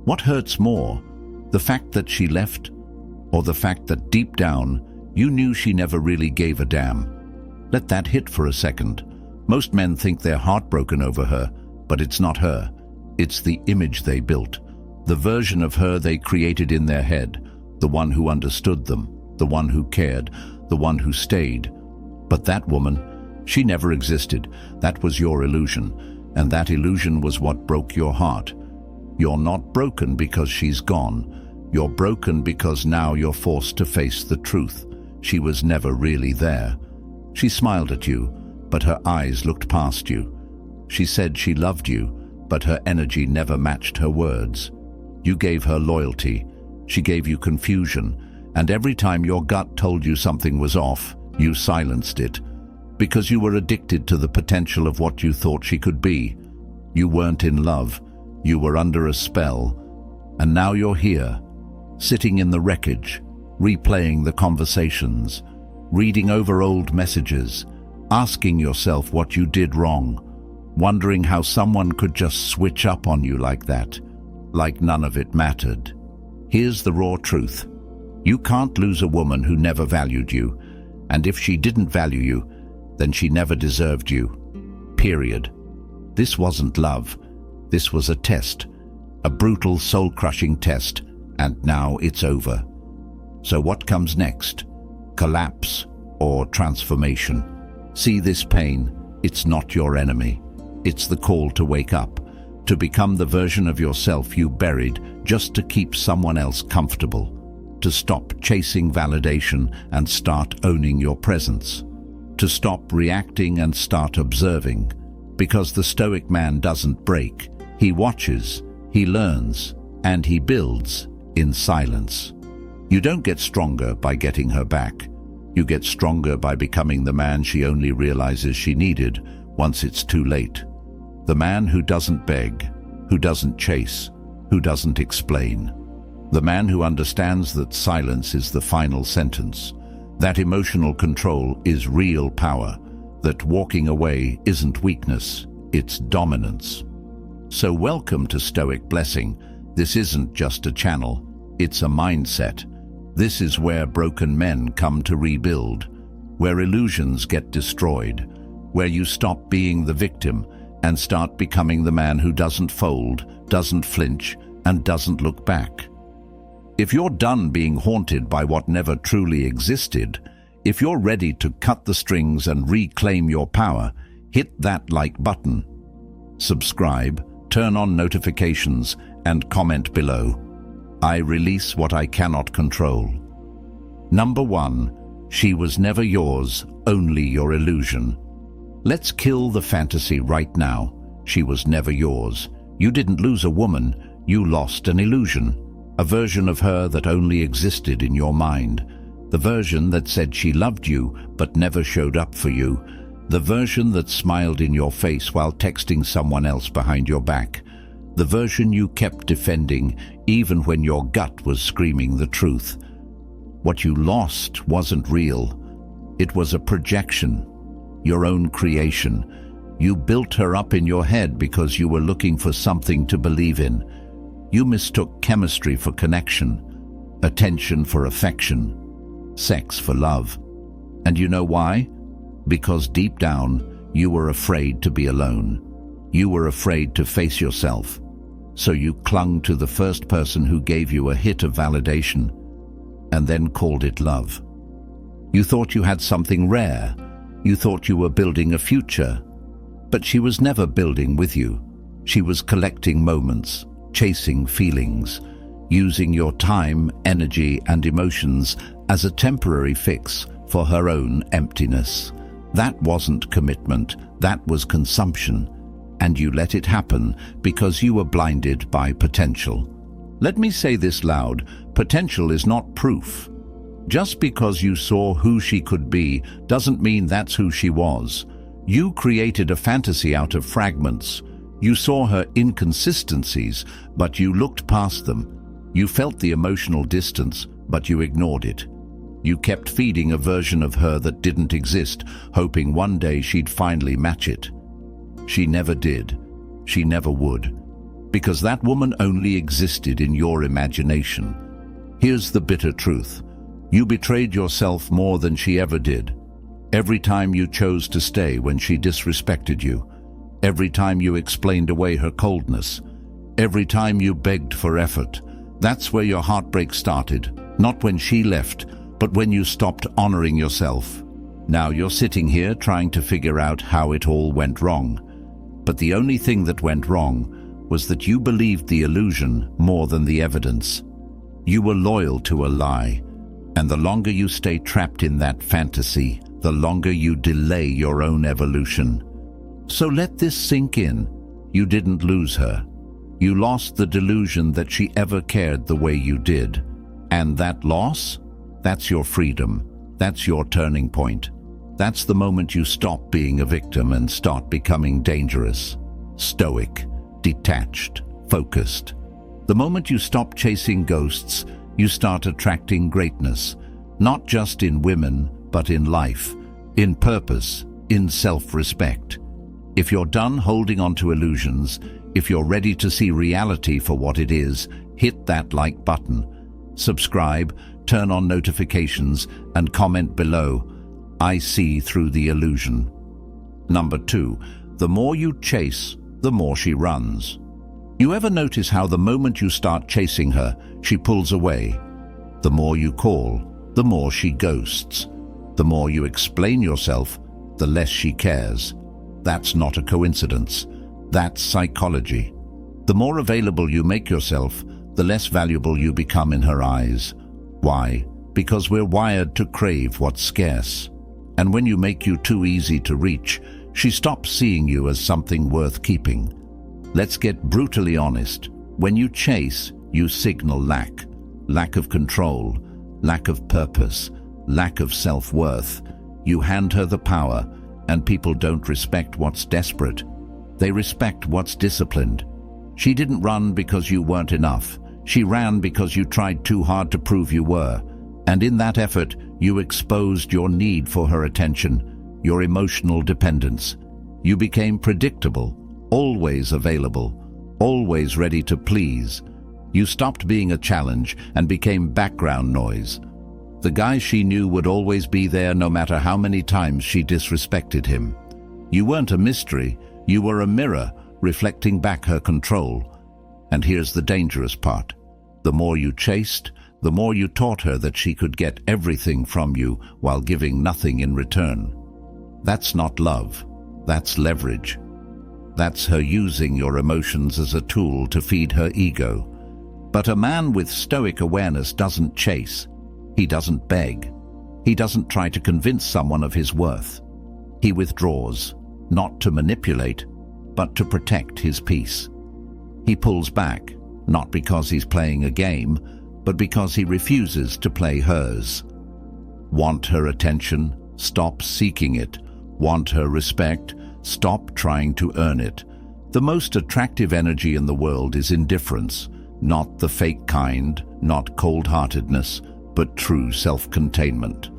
What hurts more, the fact that she left, or the fact that deep down you knew she never really gave a damn? Let that hit for a second. Most men think they're heartbroken over her, but it's not her. It's the image they built, the version of her they created in their head, the one who understood them, the one who cared, the one who stayed. But that woman, she never existed. That was your illusion, and that illusion was what broke your heart. You're not broken because she's gone. You're broken because now you're forced to face the truth. She was never really there. She smiled at you, but her eyes looked past you. She said she loved you, but her energy never matched her words. You gave her loyalty. She gave you confusion, and every time your gut told you something was off, you silenced it, because you were addicted to the potential of what you thought she could be. You weren't in love. You were under a spell, and now you're here, sitting in the wreckage, replaying the conversations, reading over old messages, asking yourself what you did wrong, wondering how someone could just switch up on you like that, like none of it mattered. Here's the raw truth. You can't lose a woman who never valued you, and if she didn't value you, then she never deserved you. Period. This wasn't love. This was a test, a brutal, soul-crushing test, and now it's over. So what comes next? Collapse or transformation? See this pain. It's not your enemy. It's the call to wake up, to become the version of yourself you buried just to keep someone else comfortable, to stop chasing validation and start owning your presence, to stop reacting and start observing, because the Stoic man doesn't break. He watches, he learns, and he builds in silence. You don't get stronger by getting her back. You get stronger by becoming the man she only realizes she needed once it's too late. The man who doesn't beg, who doesn't chase, who doesn't explain. The man who understands that silence is the final sentence, that emotional control is real power, that walking away isn't weakness, it's dominance. So welcome to Stoic Blessing. This isn't just a channel, it's a mindset. This is where broken men come to rebuild, where illusions get destroyed, where you stop being the victim and start becoming the man who doesn't fold, doesn't flinch, and doesn't look back. If you're done being haunted by what never truly existed, if you're ready to cut the strings and reclaim your power, hit that like button. Subscribe, turn on notifications, and comment below. I release what I cannot control. Number 1. She was never yours, only your illusion. Let's kill the fantasy right now. She was never yours. You didn't lose a woman, you lost an illusion. A version of her that only existed in your mind. The version that said she loved you but never showed up for you. The version that smiled in your face while texting someone else behind your back. The version you kept defending even when your gut was screaming the truth. What you lost wasn't real. It was a projection, your own creation. You built her up in your head because you were looking for something to believe in. You mistook chemistry for connection, attention for affection, sex for love. And you know why? Because deep down, you were afraid to be alone. You were afraid to face yourself. So you clung to the first person who gave you a hit of validation, and then called it love. You thought you had something rare. You thought you were building a future. But she was never building with you. She was collecting moments, chasing feelings, using your time, energy, and emotions as a temporary fix for her own emptiness. That wasn't commitment, that was consumption. And you let it happen because you were blinded by potential. Let me say this loud, potential is not proof. Just because you saw who she could be doesn't mean that's who she was. You created a fantasy out of fragments. You saw her inconsistencies, but you looked past them. You felt the emotional distance, but you ignored it. You kept feeding a version of her that didn't exist, hoping one day she'd finally match it. She never did. She never would. Because that woman only existed in your imagination. Here's the bitter truth. You betrayed yourself more than she ever did. Every time you chose to stay when she disrespected you. Every time you explained away her coldness. Every time you begged for effort. That's where your heartbreak started. Not when she left, but when you stopped honoring yourself. Now you're sitting here trying to figure out how it all went wrong. But the only thing that went wrong was that you believed the illusion more than the evidence. You were loyal to a lie, and the longer you stay trapped in that fantasy, the longer you delay your own evolution. So let this sink in. You didn't lose her. You lost the delusion that she ever cared the way you did. And that loss? That's your freedom. That's your turning point. That's the moment you stop being a victim and start becoming dangerous. Stoic, detached, focused. The moment you stop chasing ghosts, you start attracting greatness. Not just in women, but in life, in purpose, in self-respect. If you're done holding on to illusions, if you're ready to see reality for what it is, hit that like button. Subscribe, turn on notifications, and comment below. I see through the illusion. Number 2, the more you chase, the more she runs. You ever notice how the moment you start chasing her, she pulls away? The more you call, the more she ghosts. The more you explain yourself, the less she cares. That's not a coincidence. That's psychology. The more available you make yourself, the less valuable you become in her eyes. Why? Because we're wired to crave what's scarce. And when you make you too easy to reach, she stops seeing you as something worth keeping. Let's get brutally honest. When you chase, you signal lack. Lack of control, lack of purpose, lack of self-worth. You hand her the power, and people don't respect what's desperate. They respect what's disciplined. She didn't run because you weren't enough. She ran because you tried too hard to prove you were. And in that effort, you exposed your need for her attention, your emotional dependence. You became predictable, always available, always ready to please. You stopped being a challenge and became background noise. The guy she knew would always be there no matter how many times she disrespected him. You weren't a mystery, you were a mirror reflecting back her control. And here's the dangerous part. The more you chased, the more you taught her that she could get everything from you while giving nothing in return. That's not love, that's leverage. That's her using your emotions as a tool to feed her ego. But a man with stoic awareness doesn't chase. He doesn't beg. He doesn't try to convince someone of his worth. He withdraws, not to manipulate, but to protect his peace. He pulls back, not because he's playing a game, but because he refuses to play hers. Want her attention? Stop seeking it. Want her respect? Stop trying to earn it. The most attractive energy in the world is indifference, not the fake kind, not cold-heartedness, but true self-containment.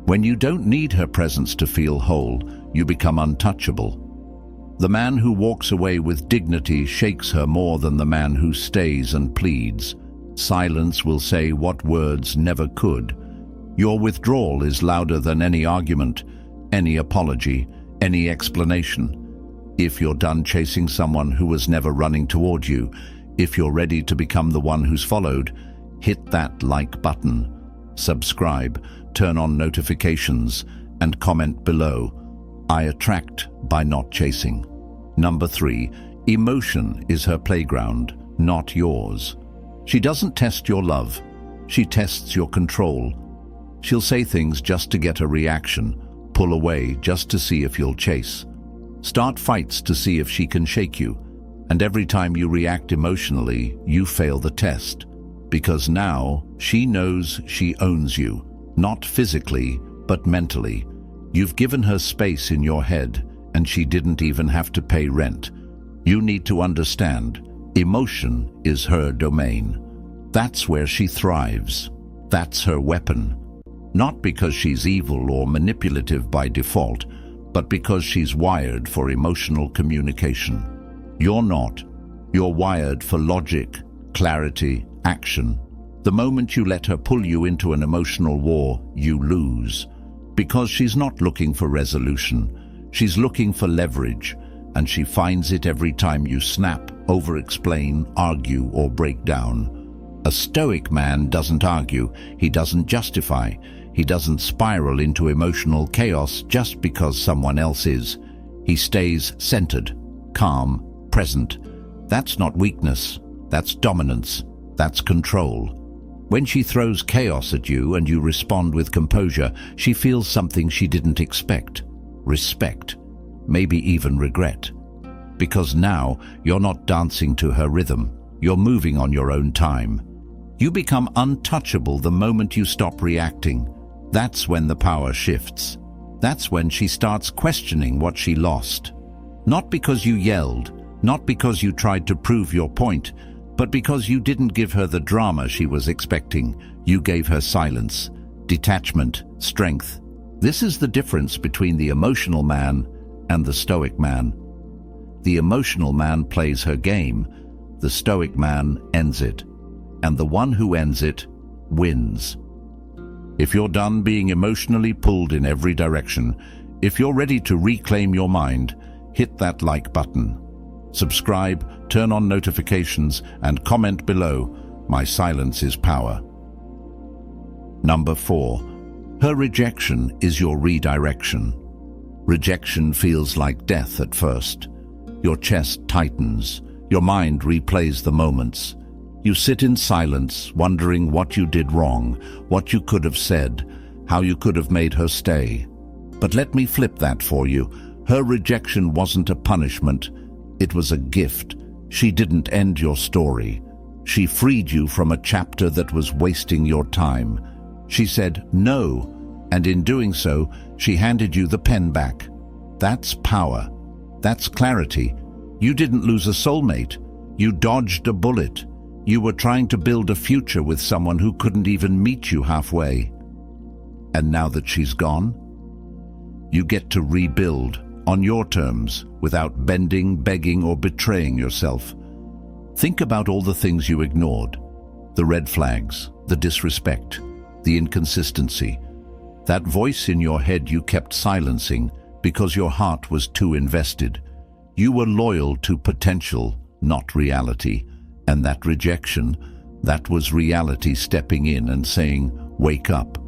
When you don't need her presence to feel whole, you become untouchable. The man who walks away with dignity shakes her more than the man who stays and pleads. Silence will say what words never could. Your withdrawal is louder than any argument, any apology, any explanation. If you're done chasing someone who was never running toward you, if you're ready to become the one who's followed, hit that like button, subscribe, turn on notifications, and comment below. I attract by not chasing. Number 3, emotion is her playground, not yours. She doesn't test your love. She tests your control. She'll say things just to get a reaction, pull away just to see if you'll chase. Start fights to see if she can shake you. And every time you react emotionally, you fail the test. Because now she knows she owns you, not physically, but mentally. You've given her space in your head, and she didn't even have to pay rent. You need to understand, emotion is her domain. That's where she thrives. That's her weapon. Not because she's evil or manipulative by default, but because she's wired for emotional communication. You're not. You're wired for logic, clarity, action. The moment you let her pull you into an emotional war, you lose. Because she's not looking for resolution. She's looking for leverage, and she finds it every time you snap, over-explain, argue, or break down. A Stoic man doesn't argue, he doesn't justify, he doesn't spiral into emotional chaos just because someone else is. He stays centered, calm, present. That's not weakness, that's dominance, that's control. When she throws chaos at you and you respond with composure, she feels something she didn't expect. Respect, maybe even regret. Because now you're not dancing to her rhythm, you're moving on your own time. You become untouchable the moment you stop reacting. That's when the power shifts. That's when she starts questioning what she lost. Not because you yelled, not because you tried to prove your point, but because you didn't give her the drama she was expecting. You gave her silence, detachment, strength. This is the difference between the emotional man and the Stoic man. The emotional man plays her game, the Stoic man ends it, and the one who ends it wins. If you're done being emotionally pulled in every direction, if you're ready to reclaim your mind, hit that like button. Subscribe, turn on notifications, and comment below. My silence is power. Number 4. Her rejection is your redirection. Rejection feels like death at first. Your chest tightens. Your mind replays the moments. You sit in silence, wondering what you did wrong, what you could have said, how you could have made her stay. But let me flip that for you. Her rejection wasn't a punishment. It was a gift. She didn't end your story. She freed you from a chapter that was wasting your time. She said no, and in doing so, she handed you the pen back. That's power. That's clarity. You didn't lose a soulmate. You dodged a bullet. You were trying to build a future with someone who couldn't even meet you halfway. And now that she's gone, you get to rebuild on your terms without bending, begging, or betraying yourself. Think about all the things you ignored. The red flags, the disrespect, the inconsistency. That voice in your head you kept silencing because your heart was too invested. You were loyal to potential, not reality. And that rejection, that was reality stepping in and saying, wake up.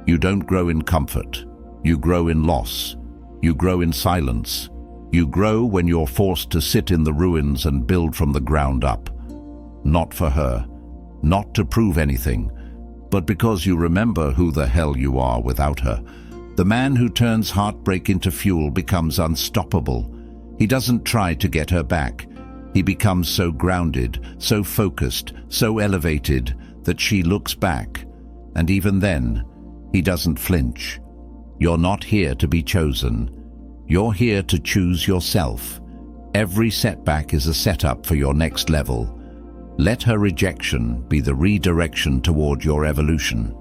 You don't grow in comfort. You grow in loss. You grow in silence. You grow when you're forced to sit in the ruins and build from the ground up. Not for her, not to prove anything, but because you remember who the hell you are without her. The man who turns heartbreak into fuel becomes unstoppable. He doesn't try to get her back. He becomes so grounded, so focused, so elevated that she looks back. And even then, he doesn't flinch. You're not here to be chosen. You're here to choose yourself. Every setback is a setup for your next level. Let her rejection be the redirection toward your evolution.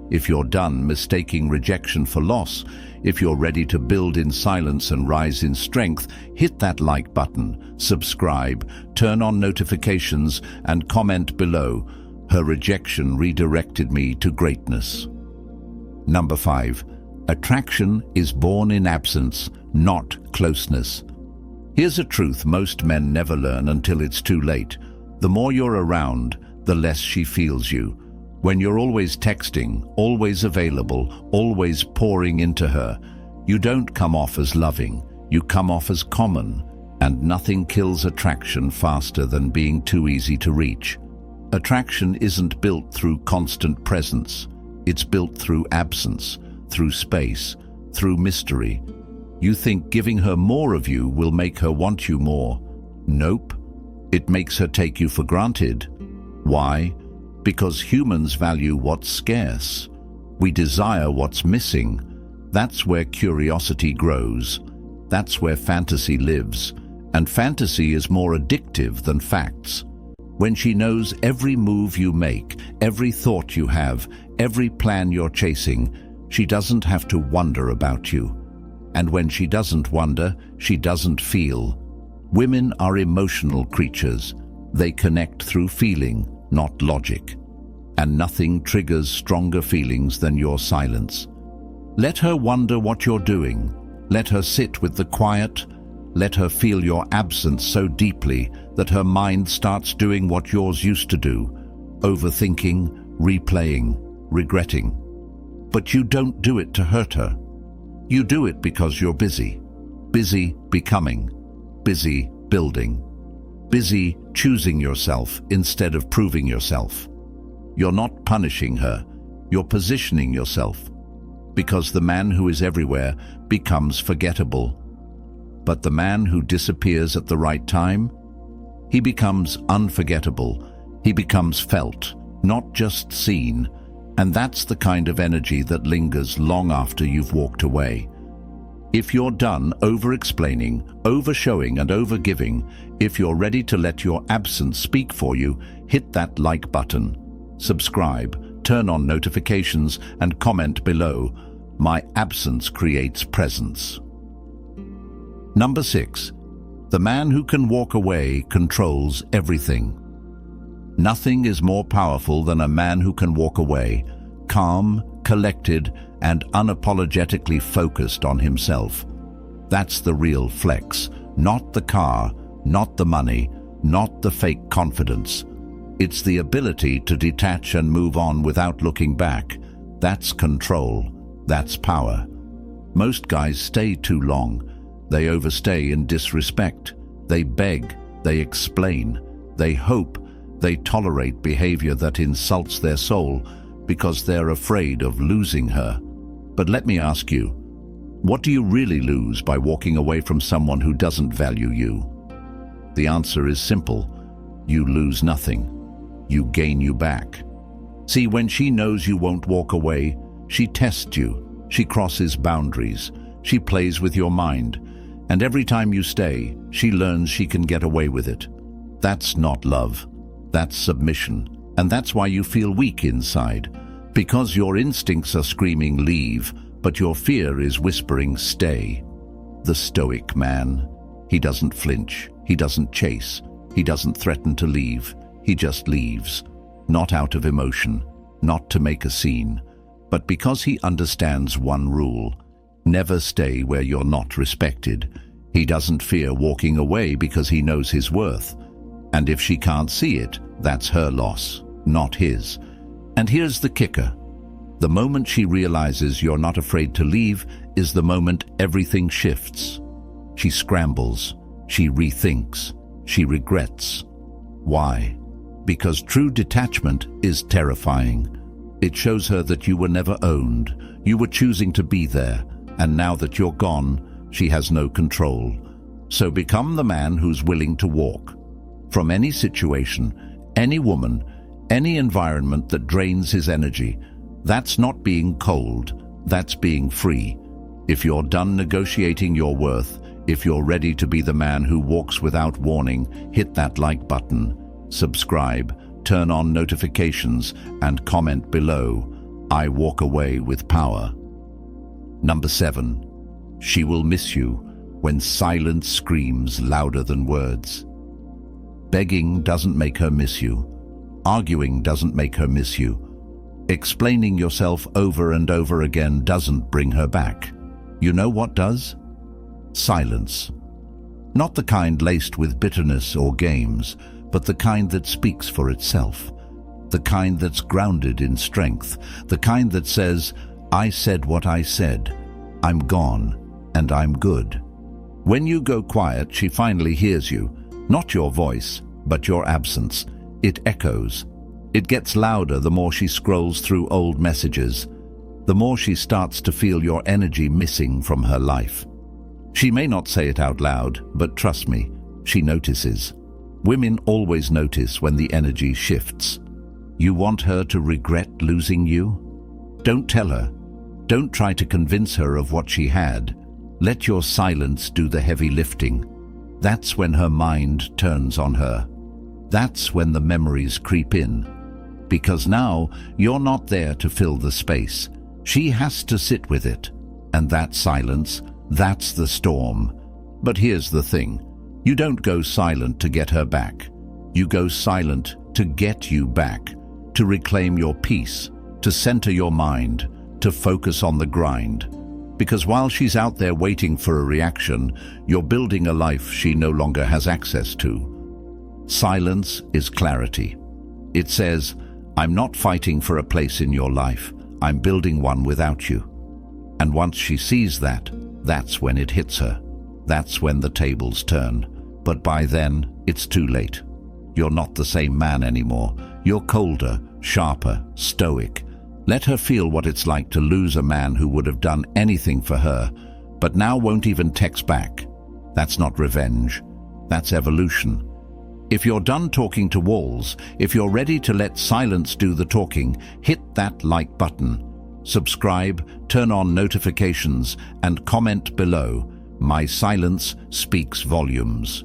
If you're done mistaking rejection for loss, if you're ready to build in silence and rise in strength, hit that like button, subscribe, turn on notifications, and comment below. Her rejection redirected me to greatness. Number 5. Attraction is born in absence, not closeness. Here's a truth most men never learn until it's too late. The more you're around, the less she feels you. When you're always texting, always available, always pouring into her, you don't come off as loving, you come off as common, and nothing kills attraction faster than being too easy to reach. Attraction isn't built through constant presence, it's built through absence, through space, through mystery. You think giving her more of you will make her want you more. Nope. It makes her take you for granted. Why? Because humans value what's scarce. We desire what's missing. That's where curiosity grows. That's where fantasy lives. And fantasy is more addictive than facts. When she knows every move you make, every thought you have, every plan you're chasing, she doesn't have to wonder about you. And when she doesn't wonder, she doesn't feel. Women are emotional creatures. They connect through feeling, not logic. And nothing triggers stronger feelings than your silence. Let her wonder what you're doing. Let her sit with the quiet. Let her feel your absence so deeply that her mind starts doing what yours used to do, overthinking, replaying, regretting. But you don't do it to hurt her. You do it because you're busy. Busy becoming. Busy building. Busy choosing yourself instead of proving yourself. You're not punishing her. You're positioning yourself. Because the man who is everywhere becomes forgettable. But the man who disappears at the right time, he becomes unforgettable. He becomes felt, not just seen. And that's the kind of energy that lingers long after you've walked away. If you're done over-explaining, over-showing and over-giving, if you're ready to let your absence speak for you, hit that like button. Subscribe, turn on notifications and comment below. My absence creates presence. Number 6. The man who can walk away controls everything. Nothing is more powerful than a man who can walk away, calm, collected, and unapologetically focused on himself. That's the real flex, not the car, not the money, not the fake confidence. It's the ability to detach and move on without looking back. That's control. That's power. Most guys stay too long. They overstay in disrespect. They beg. They explain. They hope. They tolerate behavior that insults their soul because they're afraid of losing her. But let me ask you, what do you really lose by walking away from someone who doesn't value you? The answer is simple. You lose nothing. You gain you back. See, when she knows you won't walk away, she tests you. She crosses boundaries. She plays with your mind. And every time you stay, she learns she can get away with it. That's not love. That's submission. And that's why you feel weak inside. Because your instincts are screaming leave, but your fear is whispering stay. The Stoic man. He doesn't flinch. He doesn't chase. He doesn't threaten to leave. He just leaves. Not out of emotion. Not to make a scene. But because he understands one rule. Never stay where you're not respected. He doesn't fear walking away because he knows his worth. And if she can't see it, that's her loss, not his. And here's the kicker. The moment she realizes you're not afraid to leave is the moment everything shifts. She scrambles. She rethinks. She regrets. Why? Because true detachment is terrifying. It shows her that you were never owned. You were choosing to be there. And now that you're gone, she has no control. So become the man who's willing to walk. From any situation, any woman, any environment that drains his energy. That's not being cold. That's being free. If you're done negotiating your worth, if you're ready to be the man who walks without warning, hit that like button, subscribe, turn on notifications, and comment below. I walk away with power. Number 7. She will miss you when silence screams louder than words. Begging doesn't make her miss you. Arguing doesn't make her miss you. Explaining yourself over and over again doesn't bring her back. You know what does? Silence. Not the kind laced with bitterness or games, but the kind that speaks for itself. The kind that's grounded in strength. The kind that says, I said what I said. I'm gone, and I'm good. When you go quiet, she finally hears you. Not your voice, but your absence. It echoes. It gets louder the more she scrolls through old messages. The more she starts to feel your energy missing from her life. She may not say it out loud, but trust me, she notices. Women always notice when the energy shifts. You want her to regret losing you? Don't tell her. Don't try to convince her of what she had. Let your silence do the heavy lifting. That's when her mind turns on her. That's when the memories creep in. Because now you're not there to fill the space. She has to sit with it. And that silence, that's the storm. But here's the thing. You don't go silent to get her back. You go silent to get you back, to reclaim your peace, to center your mind, to focus on the grind. Because while she's out there waiting for a reaction, you're building a life she no longer has access to. Silence is clarity. It says, I'm not fighting for a place in your life. I'm building one without you. And once she sees that, that's when it hits her. That's when the tables turn. But by then, it's too late. You're not the same man anymore. You're colder, sharper, stoic. Let her feel what it's like to lose a man who would have done anything for her, but now won't even text back. That's not revenge. That's evolution. If you're done talking to walls, if you're ready to let silence do the talking, hit that like button. Subscribe, turn on notifications, and comment below. My silence speaks volumes.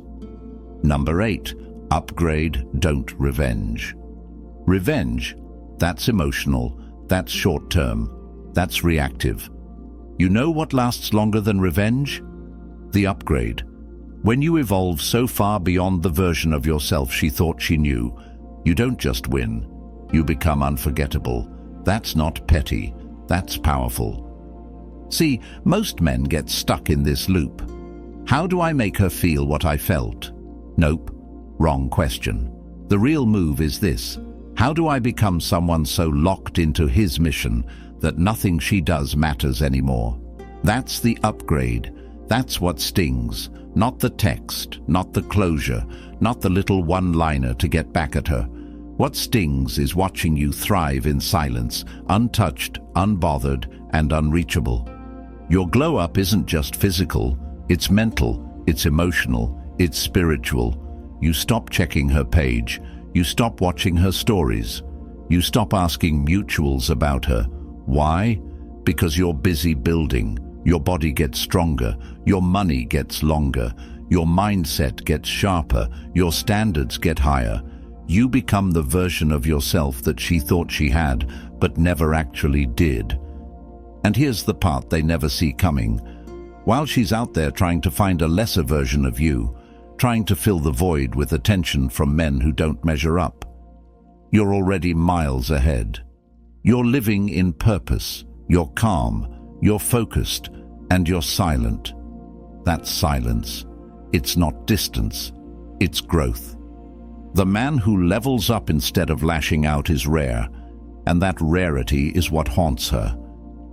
Number 8. Upgrade, don't revenge. Revenge, that's emotional, that's short-term, that's reactive. You know what lasts longer than revenge? The upgrade. When you evolve so far beyond the version of yourself she thought she knew, you don't just win, you become unforgettable. That's not petty, that's powerful. See, most men get stuck in this loop. How do I make her feel what I felt? Nope, wrong question. The real move is this. How do I become someone so locked into his mission that nothing she does matters anymore? That's the upgrade. That's what stings. Not the text, not the closure, not the little one-liner to get back at her. What stings is watching you thrive in silence, untouched, unbothered, and unreachable. Your glow-up isn't just physical, it's mental, it's emotional, it's spiritual. You stop checking her page, you stop watching her stories, you stop asking mutuals about her. Why? Because you're busy building. Your body gets stronger, your money gets longer, your mindset gets sharper, your standards get higher. You become the version of yourself that she thought she had, but never actually did. And here's the part they never see coming. While she's out there trying to find a lesser version of you, trying to fill the void with attention from men who don't measure up, you're already miles ahead. You're living in purpose, you're calm, you're focused, and you're silent. That's silence. It's not distance, it's growth. The man who levels up instead of lashing out is rare, and that rarity is what haunts her.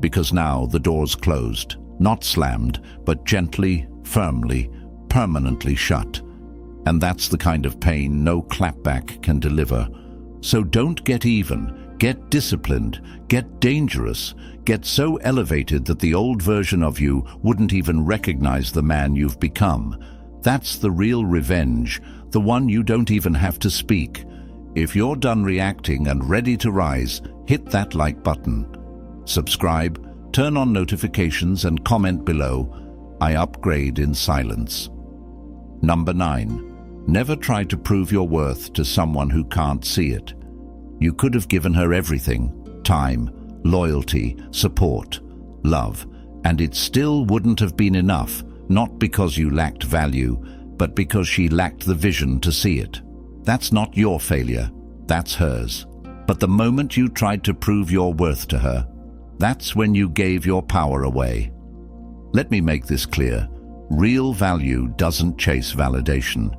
Because now the door's closed, not slammed, but gently, firmly, permanently shut. And that's the kind of pain no clapback can deliver. So don't get even, get disciplined, get dangerous, get so elevated that the old version of you wouldn't even recognize the man you've become. That's the real revenge, the one you don't even have to speak. If you're done reacting and ready to rise, hit that like button. Subscribe, turn on notifications, and comment below. I upgrade in silence. Number 9. Never try to prove your worth to someone who can't see it. You could have given her everything: time, loyalty, support, love, and it still wouldn't have been enough, not because you lacked value, but because she lacked the vision to see it. That's not your failure, that's hers. But the moment you tried to prove your worth to her, that's when you gave your power away. Let me make this clear. Real value doesn't chase validation.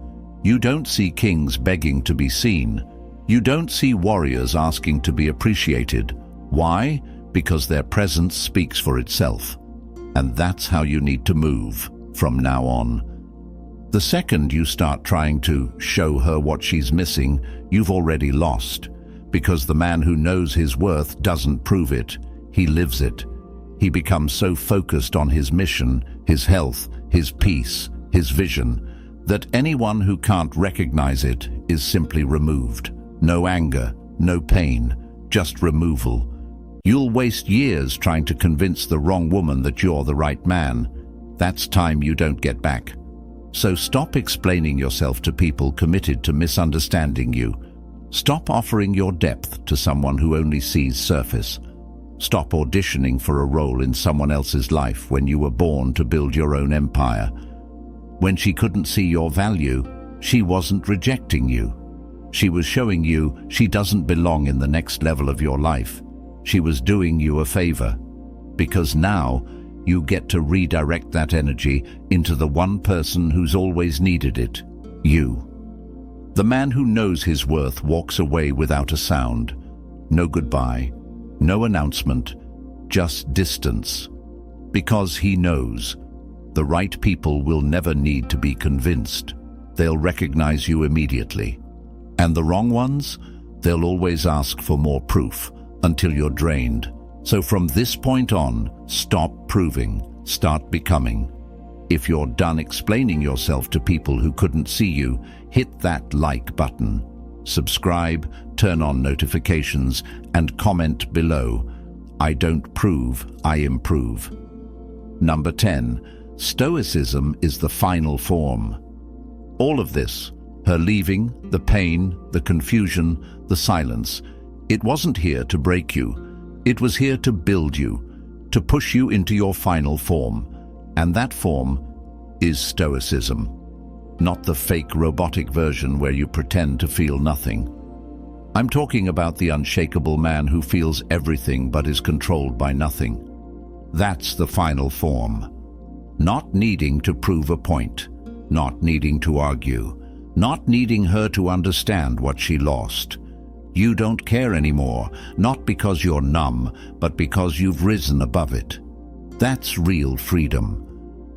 You don't see kings begging to be seen. You don't see warriors asking to be appreciated. Why? Because their presence speaks for itself. And that's how you need to move from now on. The second you start trying to show her what she's missing, you've already lost. Because the man who knows his worth doesn't prove it, he lives it. He becomes so focused on his mission, his health, his peace, his vision, that anyone who can't recognize it is simply removed. No anger, no pain, just removal. You'll waste years trying to convince the wrong woman that you're the right man. That's time you don't get back. So stop explaining yourself to people committed to misunderstanding you. Stop offering your depth to someone who only sees surface. Stop auditioning for a role in someone else's life when you were born to build your own empire. When she couldn't see your value, she wasn't rejecting you. She was showing you she doesn't belong in the next level of your life. She was doing you a favor, because now you get to redirect that energy into the one person who's always needed it, you. The man who knows his worth walks away without a sound. No goodbye, no announcement, just distance. Because he knows the right people will never need to be convinced. They'll recognize you immediately. And the wrong ones, they'll always ask for more proof until you're drained. So from this point on, stop proving, start becoming. If you're done explaining yourself to people who couldn't see you, hit that like button. Subscribe, turn on notifications, and comment below. I don't prove, I improve. Number 10. Stoicism is the final form. All of this, her leaving, the pain, the confusion, the silence, it wasn't here to break you. It was here to build you, to push you into your final form. And that form is Stoicism. Not the fake robotic version where you pretend to feel nothing. I'm talking about the unshakable man who feels everything but is controlled by nothing. That's the final form. Not needing to prove a point, not needing to argue, not needing her to understand what she lost. You don't care anymore, not because you're numb, but because you've risen above it. That's real freedom.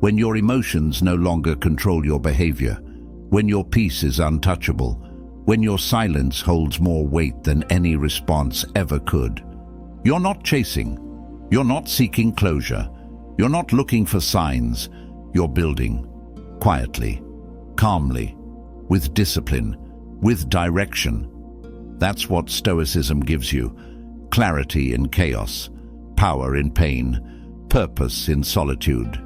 When your emotions no longer control your behavior, when your peace is untouchable, when your silence holds more weight than any response ever could. You're not chasing. You're not seeking closure. You're not looking for signs. You're building. Quietly, calmly, with discipline, with direction. That's what Stoicism gives you. Clarity in chaos, power in pain, purpose in solitude.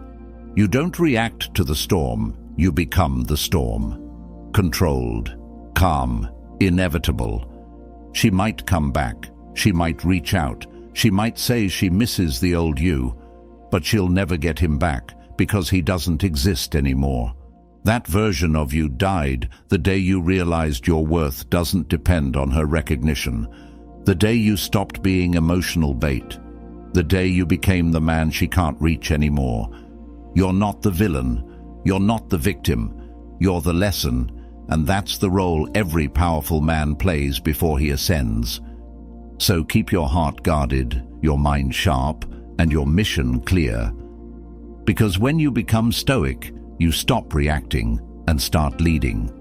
You don't react to the storm, you become the storm. Controlled, calm, inevitable. She might come back, she might reach out, she might say she misses the old you, but she'll never get him back because he doesn't exist anymore. That version of you died the day you realized your worth doesn't depend on her recognition, the day you stopped being emotional bait, the day you became the man she can't reach anymore. You're not the villain, you're not the victim, you're the lesson, and that's the role every powerful man plays before he ascends. So keep your heart guarded, your mind sharp, and your mission clear. Because when you become stoic, you stop reacting and start leading.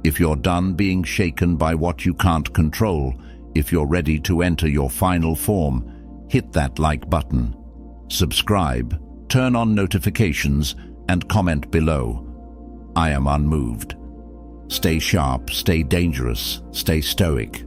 If you're done being shaken by what you can't control, if you're ready to enter your final form, hit that like button. Subscribe, turn on notifications, and comment below. I am unmoved. Stay sharp, stay dangerous, stay stoic.